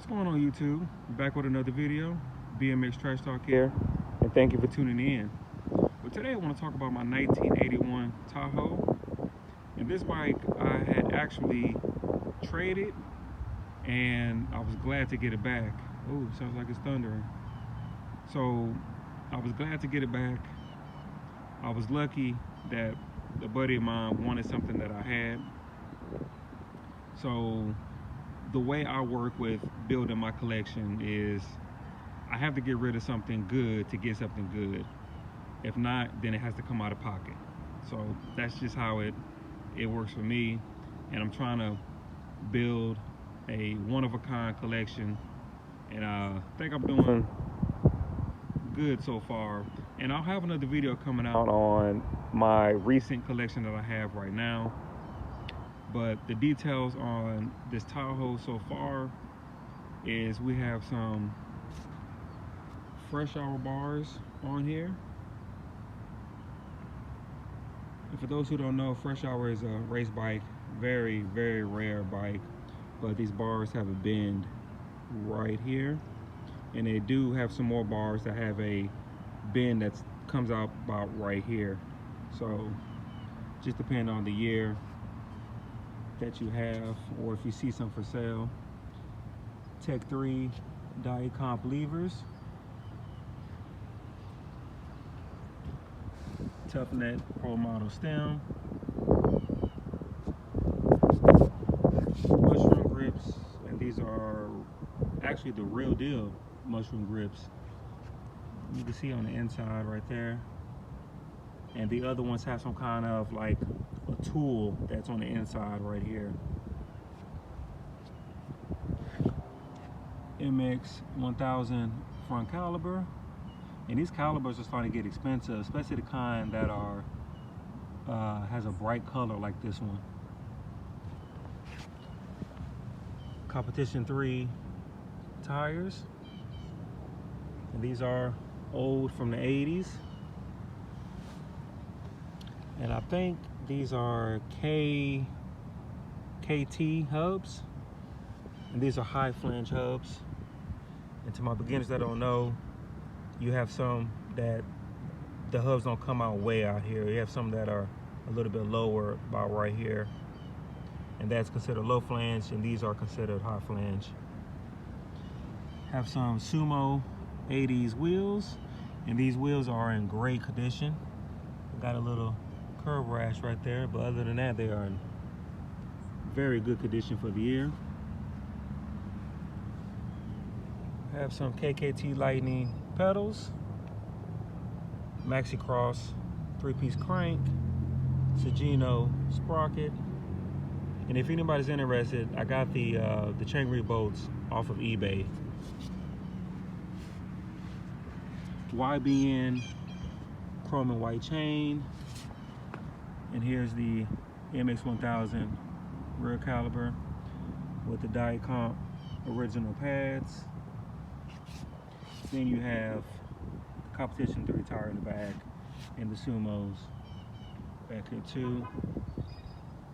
What's going on, YouTube? Back with another video. BMX Trash Talk here, and thank you for tuning in. But today I want to talk about my 1981 Tahoe. And this bike I had actually traded, and I was glad to get it back. Oh, sounds like it's thundering. So I was glad to get it back. I was lucky that a buddy of mine wanted something that I had. So the way I work with building my collection is I have to get rid of something good to get something good. If not, then it has to come out of pocket. So that's just how it works for me. And I'm trying to build a one-of-a-kind collection, and I think I'm doing good so far. And I'll have another video coming out on my recent collection that I have right now. But the details on this Tahoe so far is we have some fresh hour bars on here. And for those who don't know, fresh hour is a race bike, very, very rare bike. But these bars have a bend right here. And they do have some more bars that have a bend that comes out about right here. So just depending on the year that you have, or if you see some for sale. Tech 3 die comp levers, Tough Net Pro Model stem, mushroom grips, and these are actually the real deal mushroom grips. You can see on the inside right there. And the other ones have some kind of like a tool that's on the inside right here. MX 1000 front caliber. And these calibers are starting to get expensive, especially the kind that are has a bright color like this one. Competition 3 tires. And these are old from the 80s. And I think these are KT hubs. And these are high flange hubs. And to my beginners that don't know, you have some that the hubs don't come out way out here. You have some that are a little bit lower, about right here. And that's considered low flange, and these are considered high flange. Have some Sumo 80s wheels. And these wheels are in great condition. Got a little curb rash right there, but other than that, they are in very good condition for the year. Have some KKT Lightning pedals, Maxi Cross 3-piece crank, Sagino sprocket. And if anybody's interested, I got the chain bolts off of eBay. YBN chrome and white chain. And here's the MX 1000 rear caliber with the die comp original pads. Then you have the Competition 3 tire in the back, and the Sumos back here too.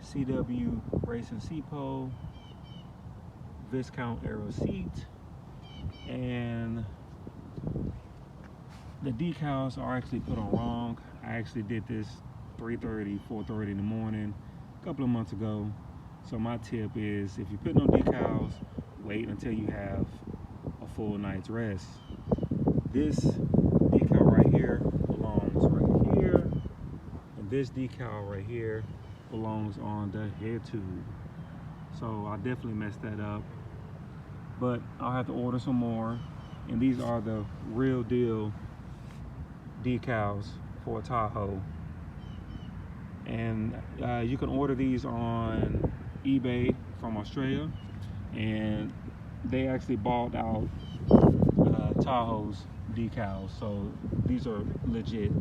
CW racing seat pole, Viscount Aero seat, and the decals are actually put on wrong. I actually did this 3:30, 4:30 in the morning a couple of months ago. So my tip is, if you put no decals, wait until you have a full night's rest. This decal right here belongs right here, and this decal right here belongs on the head tube. So I definitely messed that up, but I'll have to order some more. And these are the real deal decals for a Tahoe. And you can order these on eBay from Australia, and they actually bought out Tahoe's decals, so these are legit.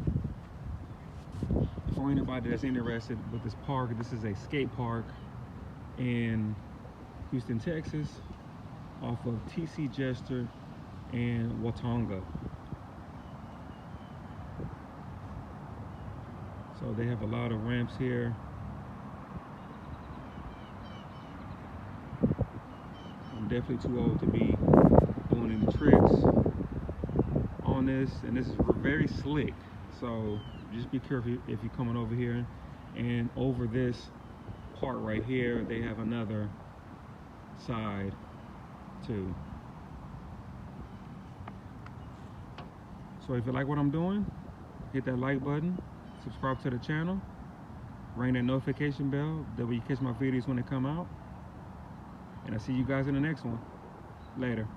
For anybody that's interested with this park, this is a skate park in Houston, Texas, off of TC Jester and Watonga. So they have a lot of ramps here. definitely too old to be doing any tricks on this, and this is very slick. So just be careful if you're coming over here. And over this part right here, they have another side too. So if you like what I'm doing, hit that like button, subscribe to the channel, ring that notification bell, that way you catch my videos when they come out. And I'll see you guys in the next one. Later.